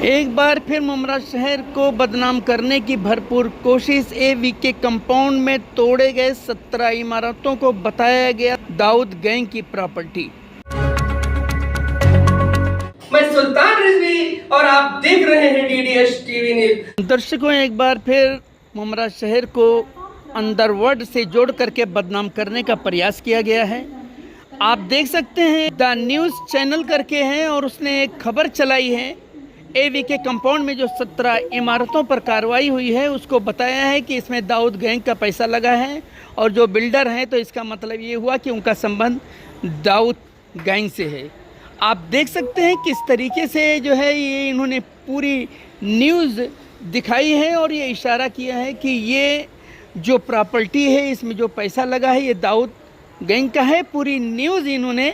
एक बार फिर मुमरा शहर को बदनाम करने की भरपूर कोशिश। एवी के कंपाउंड में तोड़े गए 17 इमारतों को बताया गया दाऊद गैंग की प्रॉपर्टी। मैं सुल्तान रिजवी और आप देख रहे हैं डीडीएस टीवी न्यूज। दर्शकों, एक बार फिर मुमरा शहर को अंडरवर्ल्ड से जोड़ करके बदनाम करने का प्रयास किया गया है। आप देख सकते हैं द न्यूज़ चैनल करके हैं और उसने एक खबर चलाई है। एवी के कंपाउंड में जो 17 इमारतों पर कार्रवाई हुई है उसको बताया है कि इसमें दाऊद गैंग का पैसा लगा है और जो बिल्डर हैं तो इसका मतलब ये हुआ कि उनका संबंध दाऊद गैंग से है। आप देख सकते हैं किस तरीके से जो है ये इन्होंने पूरी न्यूज़ दिखाई है और ये इशारा किया है कि ये जो प्रॉपर्टी है इसमें जो पैसा लगा है ये दाऊद गैंग का है। पूरी न्यूज़ इन्होंने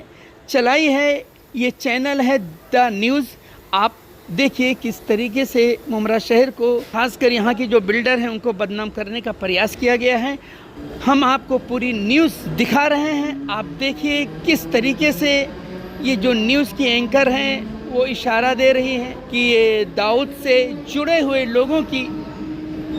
चलाई है। ये चैनल है द न्यूज़। आप देखिए किस तरीके से मुमरा शहर को खासकर यहाँ के जो बिल्डर हैं उनको बदनाम करने का प्रयास किया गया है। हम आपको पूरी न्यूज़ दिखा रहे हैं। आप देखिए किस तरीके से ये जो न्यूज़ की एंकर हैं वो इशारा दे रही हैं कि ये दाऊद से जुड़े हुए लोगों की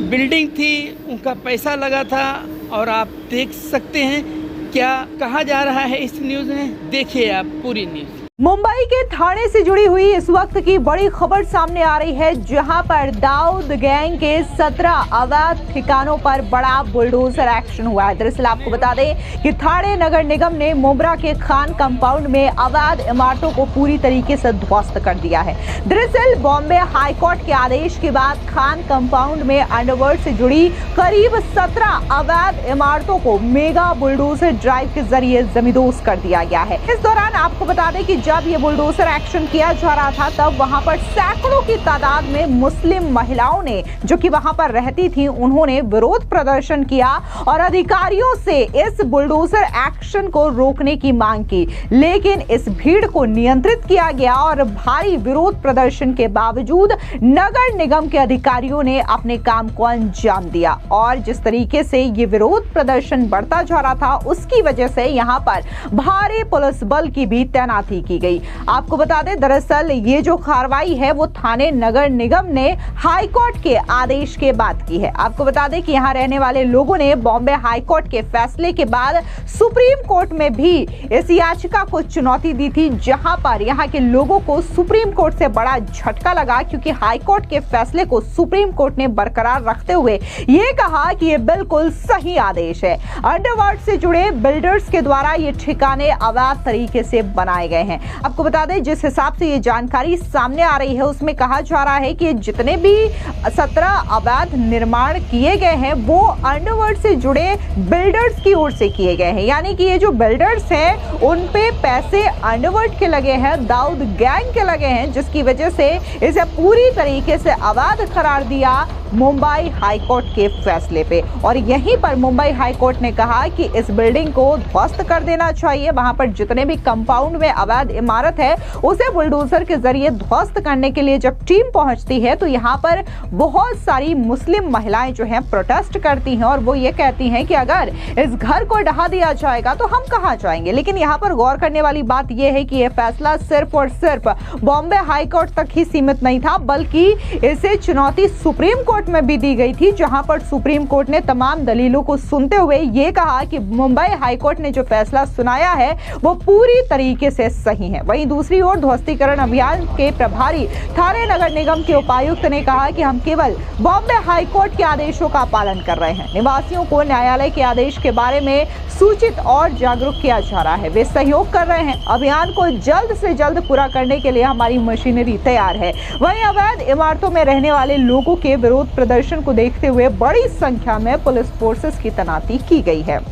बिल्डिंग थी, उनका पैसा लगा था। और आप देख सकते हैं क्या कहा जा रहा है इस न्यूज़ में। देखिए आप पूरी न्यूज़। मुंबई के थाने से जुड़ी हुई इस वक्त की बड़ी खबर सामने आ रही है, जहां पर दाऊद गैंग के 17 अवैध ठिकानों पर बड़ा बुलडोजर एक्शन हुआ है। दरअसल आपको बता दें कि थाने नगर निगम ने मुमरा के खान कंपाउंड में अवैध इमारतों को पूरी तरीके से ध्वस्त कर दिया है। दरअसल बॉम्बे हाईकोर्ट के आदेश के बाद खान कंपाउंड में अंडरवर्ल्ड से जुड़ी करीब 17 अवैध इमारतों को मेगा बुलडोजर ड्राइव के जरिए जमींदोज कर दिया गया है। इस दौरान आपको बता दें कि जब ये बुलडोजर एक्शन किया जा रहा था तब वहां पर सैकड़ों की तादाद में मुस्लिम महिलाओं ने, जो कि वहां पर रहती थी, उन्होंने विरोध प्रदर्शन किया और अधिकारियों से इस बुलडोजर एक्शन को रोकने की मांग की। लेकिन इस भीड़ को नियंत्रित किया गया और भारी विरोध प्रदर्शन के बावजूद नगर निगम के अधिकारियों ने अपने काम को अंजाम दिया। और जिस तरीके से ये विरोध प्रदर्शन बढ़ता जा रहा था उसकी वजह से यहाँ पर भारी पुलिस बल की भी तैनाती की गई। आपको बता दें दरअसल ये जो कार्रवाई है वो थाने नगर निगम ने हाईकोर्ट के आदेश के बाद की है। आपको बता दें कि यहाँ रहने वाले लोगों ने बॉम्बे हाईकोर्ट के फैसले के बाद सुप्रीम कोर्ट में भी इस याचिका को चुनौती दी थी, जहां पर यहाँ के लोगों को सुप्रीम कोर्ट से बड़ा झटका लगा, क्योंकि हाईकोर्ट के फैसले को सुप्रीम कोर्ट ने बरकरार रखते हुए ये कहा कि ये बिल्कुल सही आदेश है। अंडरवर्ल्ड से जुड़े बिल्डर्स के द्वारा ये ठिकाने अवैध तरीके से बनाए गए हैं। आपको बता दें जिस हिसाब से ये जानकारी सामने आ रही है उसमें कहा जा रहा है कि जितने भी 17 अवैध निर्माण किए गए हैं वो अंडरवर्ल्ड से जुड़े बिल्डर्स की ओर से किए गए हैं। यानी कि ये जो बिल्डर्स हैं उन पे पैसे अंडरवर्ल्ड के लगे हैं, दाऊद गैंग के लगे हैं, जिसकी वजह से इसे पूरी तरीके से अवैध करार दिया मुंबई हाईकोर्ट के फैसले पे। और यहीं पर मुंबई हाईकोर्ट ने कहा कि इस बिल्डिंग को ध्वस्त कर देना चाहिए। वहां पर जितने भी कंपाउंड में अवैध इमारत है उसे बुलडोजर के जरिए ध्वस्त करने के लिए जब टीम पहुंचती है तो यहाँ पर बहुत सारी मुस्लिम महिलाएं जो हैं प्रोटेस्ट करती हैं और वो ये कहती हैं कि अगर इस घर को ढहा दिया जाएगा तो हम कहाँ जाएंगे। लेकिन यहाँ पर गौर करने वाली बात यह है कि यह फैसला सिर्फ और सिर्फ बॉम्बे हाईकोर्ट तक ही सीमित नहीं था, बल्कि इसे चुनौती सुप्रीम कोर्ट में भी दी गई थी, जहां पर सुप्रीम कोर्ट ने तमाम दलीलों को सुनते हुए ये कहा कि मुंबई हाईकोर्ट ने जो फैसला सुनाया है वो पूरी तरीके से सही है। वहीं दूसरी ओर ध्वस्तीकरण अभियान के प्रभारी थाने नगर निगम के उपायुक्त ने कहा कि हम केवल बॉम्बे हाईकोर्ट के आदेशों का पालन कर रहे हैं। निवासियों को न्यायालय के आदेश के बारे में सूचित और जागरूक किया जा रहा है। वे सहयोग कर रहे हैं। अभियान को जल्द से जल्द पूरा करने के लिए हमारी मशीनरी तैयार है। वहीं अवैध इमारतों में रहने वाले लोगों के विरोध प्रदर्शन को देखते हुए बड़ी संख्या में पुलिस फोर्सेस की तैनाती की गई है।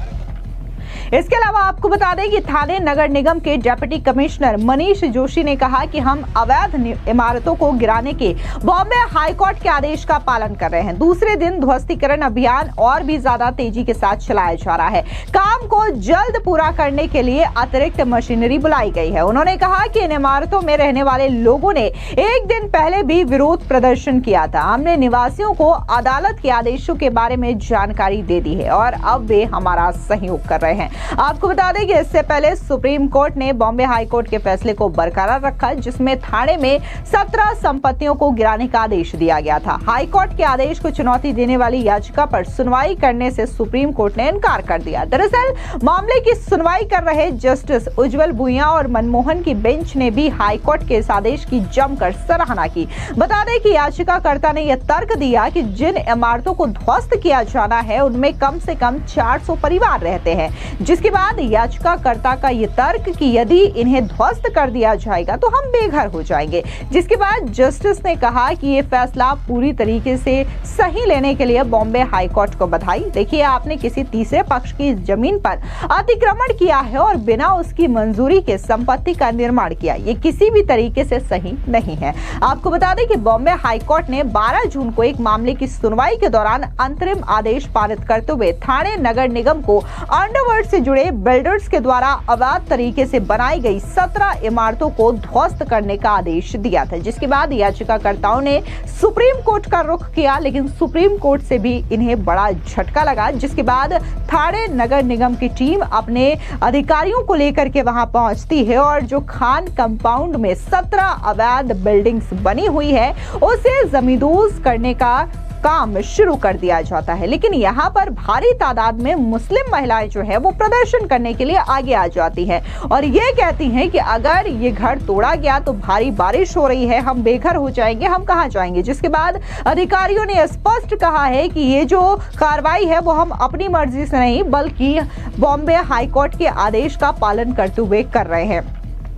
इसके अलावा आपको बता दें कि थाने नगर निगम के डिप्टी कमिश्नर मनीष जोशी ने कहा कि हम अवैध इमारतों को गिराने के बॉम्बे हाईकोर्ट के आदेश का पालन कर रहे हैं। दूसरे दिन ध्वस्तीकरण अभियान और भी ज्यादा तेजी के साथ चलाया जा रहा है। काम को जल्द पूरा करने के लिए अतिरिक्त मशीनरी बुलाई गई है। उन्होंने कहा कि इन इमारतों में रहने वाले लोगों ने एक दिन पहले भी विरोध प्रदर्शन किया था। हमने निवासियों को अदालत के आदेशों के बारे में जानकारी दे दी है और अब वे हमारा सहयोग कर रहे हैं। आपको बता दें कि इससे पहले सुप्रीम कोर्ट ने बॉम्बे हाई कोर्ट के फैसले को बरकरार रखा, जिसमें थाने में 17 संपत्तियों को गिराने का आदेश दिया गया था। हाई कोर्ट के आदेश को चुनौती देने वाली याचिका पर सुनवाई करने से सुप्रीम कोर्ट ने इनकार कर दिया। दरअसल मामले की सुनवाई कर रहे जस्टिस उज्जवल भुइयां और मनमोहन की बेंच ने भी हाई कोर्ट के इस आदेश की जमकर सराहना की। बता दें कि याचिकाकर्ता ने यह तर्क दिया कि जिन इमारतों को ध्वस्त किया जाना है उनमें कम से कम 400 परिवार रहते हैं, जिसके बाद याचिकाकर्ता का यह तर्क कि यदि इन्हें ध्वस्त कर दिया जाएगा तो हम बेघर हो जाएंगे। जिसके बाद जस्टिस ने कहा कि यह फैसला पूरी तरीके से सही लेने के लिए बॉम्बे हाई कोर्ट को बधाई। देखिए, आपने किसी तीसरे पक्ष की जमीन पर अतिक्रमण किया है और बिना उसकी मंजूरी के संपत्ति का निर्माण किया, ये किसी भी तरीके से सही नहीं है। आपको बता दें कि बॉम्बे हाई कोर्ट ने 12 जून को एक मामले की सुनवाई के दौरान अंतरिम आदेश पारित करते हुए ठाणे नगर निगम को अंडरवर्ल्ड से जुड़े बिल्डर्स के द्वारा अवैध तरीके से बनाई गई 17 इमारतों को ध्वस्त करने का आदेश दिया था। जिसके बाद याचिकाकर्ताओं ने सुप्रीम कोर्ट का रुख किया, लेकिन सुप्रीम कोर्ट से भी इन्हें बड़ा झटका लगा। जिसके बाद ठाणे नगर निगम की टीम अपने अधिकारियों को लेकर के वहां पहुंचती है और जो खान कंपाउंड में 17 अवैध बिल्डिंग्स बनी हुई है उसे जमींदोज करने का काम शुरू कर दिया जाता है। लेकिन यहाँ पर भारी तादाद में मुस्लिम महिलाएं जो है वो प्रदर्शन करने के लिए आगे आ जाती हैं और ये कहती हैं कि अगर ये घर तोड़ा गया तो भारी बारिश हो रही है, हम बेघर हो जाएंगे, हम कहाँ जाएंगे। जिसके बाद अधिकारियों ने स्पष्ट कहा है कि ये जो कार्रवाई है वो हम अपनी मर्जी से नहीं बल्कि बॉम्बे हाई कोर्ट के आदेश का पालन करते हुए कर रहे हैं।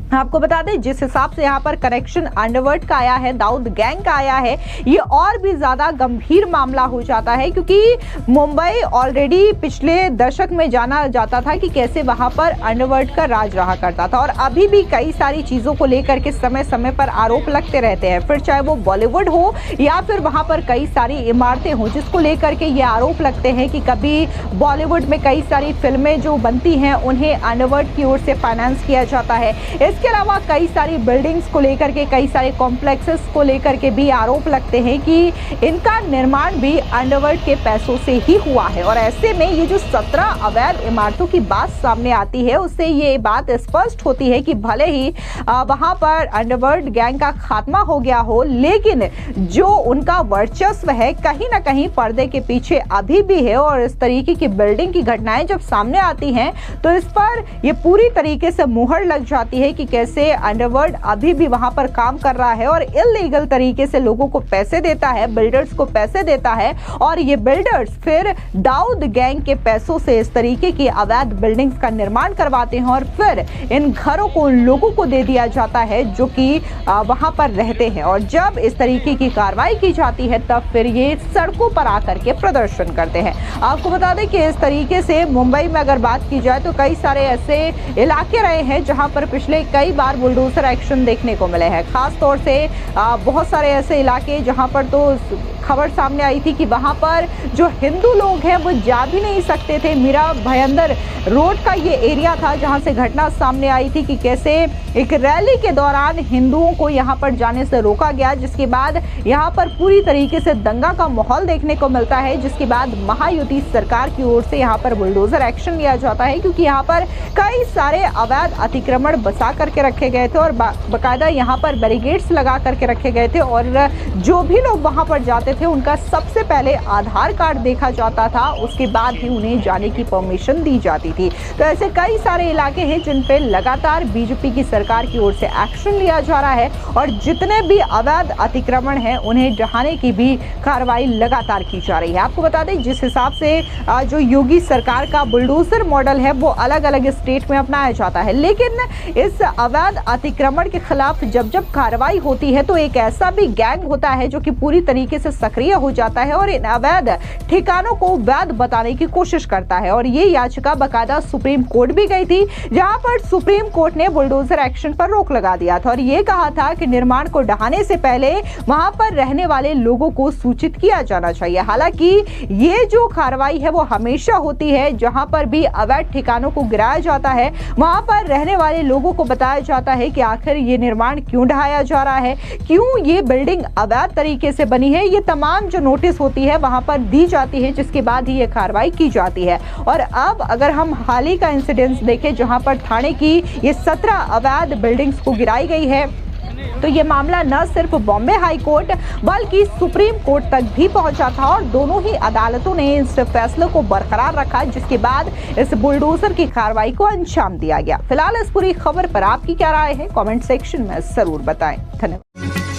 आपको बता दें जिस हिसाब से यहाँ पर कनेक्शन अंडरवर्ल्ड का आया है, दाऊद गैंग का आया है, ये और भी ज्यादा गंभीर मामला हो जाता है क्योंकि मुंबई ऑलरेडी पिछले दशक में जाना जाता था कि कैसे वहां पर अंडरवर्ल्ड का राज रहा करता था और अभी भी कई सारी चीजों को लेकर के समय समय पर आरोप लगते रहते हैं, फिर चाहे वो बॉलीवुड हो या फिर वहां पर कई सारी इमारतें हो जिसको लेकर के ये आरोप लगते हैं कि कभी बॉलीवुड में कई सारी फिल्में जो बनती हैं उन्हें अंडरवर्ल्ड की ओर से फाइनेंस किया जाता है। इसके अलावा कई सारी बिल्डिंग्स को लेकर के, कई सारे कॉम्प्लेक्सेस को लेकर के भी आरोप लगते हैं कि इनका निर्माण भी अंडरवर्ल्ड के पैसों से ही हुआ है। और ऐसे में ये जो 17 अवैध इमारतों की बात सामने आती है उससे ये बात स्पष्ट होती है कि भले ही वहां पर अंडरवर्ल्ड गैंग का खात्मा हो गया हो, लेकिन जो उनका वर्चस्व है कहीं ना कहीं पर्दे के पीछे अभी भी है। और इस तरीके की बिल्डिंग की घटनाएं जब सामने आती हैं तो इस पर ये पूरी तरीके से मुहर लग जाती है कि कैसे अंडरवर्ल्ड अभी भी वहां पर काम कर रहा है और इल्लीगल तरीके से लोगों को पैसे देता है, बिल्डर्स को पैसे देता है और ये बिल्डर्स फिर दाऊद गैंग के पैसों से इस तरीके की अवैध बिल्डिंग्स का निर्माण करवाते हैं और फिर इन घरों को लोगों को दे दिया जाता है जो कि वहां पर रहते हैं। और जब इस तरीके की कार्रवाई की जाती है तब फिर ये सड़कों पर आकर के प्रदर्शन करते हैं। आपको बता दें कि इस तरीके से मुंबई में अगर बात की जाए तो कई सारे ऐसे इलाके रहे हैं जहां पर पिछले कई बार बुलडोजर एक्शन देखने को मिले हैं। खास तौर से बहुत सारे ऐसे इलाके जहां पर तो खबर सामने आई थी कि वहां पर जो हिंदू लोग हैं वो जा भी नहीं सकते थे। मीरा भयंदर रोड का ये एरिया था जहां से घटना सामने आई थी कि कैसे एक रैली के दौरान हिंदुओं को यहां पर जाने से रोका गया, जिसके बाद यहां पर पूरी तरीके से दंगा का माहौल देखने को मिलता है। जिसके बाद महायुति सरकार की ओर से यहां पर बुलडोजर एक्शन लिया जाता है क्योंकि यहां पर कई सारे अवैध अतिक्रमण बसा करके रखे गए थे और बाकायदा यहाँ पर बैरिकेड्स लगा करके रखे गए थे और जो भी लोग वहाँ पर जाते थे उनका सबसे पहले आधार कार्ड देखा जाता था, उसके बाद ही उन्हें जाने की परमिशन दी जाती थी। तो ऐसे कई सारे इलाके हैं जिन पे लगातार बीजेपी की सरकार की ओर से एक्शन लिया जा रहा है और जितने भी अवैध अतिक्रमण हैं उन्हें ढहाने की भी कार्रवाई लगातार की जा रही है। आपको बता दें जिस हिसाब से जो योगी सरकार का बुलडोजर मॉडल है वो अलग अलग स्टेट में अपनाया जाता है, लेकिन इस अवैध अतिक्रमण के खिलाफ जब जब कार्रवाई होती है तो एक ऐसा भी गैंग होता है जो कि पूरी तरीके से सक्रिय हो जाता है और इन अवैध ठिकानों को वैध बताने की कोशिश करता है। और ये याचिका बाकायदा सुप्रीम कोर्ट भी गई थी जहां पर सुप्रीम कोर्ट ने बुलडोजर एक्शन पर रोक लगा दिया था और ये कहा था कि निर्माण को ढहाने से पहले वहां पर रहने वाले लोगों को सूचित किया जाना चाहिए। हालांकि ये जो कार्रवाई है वो हमेशा होती है जहां पर भी अवैध ठिकानों को गिराया जाता है, वहां पर रहने वाले लोगों को बताया जाता है कि आखिर ये निर्माण क्यों ढहाया जा रहा है, क्यों ये बिल्डिंग अवैध तरीके से बनी है। ये तमाम जो नोटिस होती है वहां पर दी जाती है, जिसके बाद ही ये कार्रवाई की जाती है। और अब अगर हम हाल ही का इंसिडेंस देखें जहां पर थाने की ये 17 अवैध बिल्डिंग्स को गिराई गई है, तो ये मामला न सिर्फ बॉम्बे हाई कोर्ट बल्कि सुप्रीम कोर्ट तक भी पहुंचा था और दोनों ही अदालतों ने इस फैसले को बरकरार रखा, जिसके बाद इस बुलडोजर की कार्रवाई को अंजाम दिया गया। फिलहाल इस पूरी खबर पर आपकी क्या राय है, कमेंट सेक्शन में जरूर बताएं। धन्यवाद।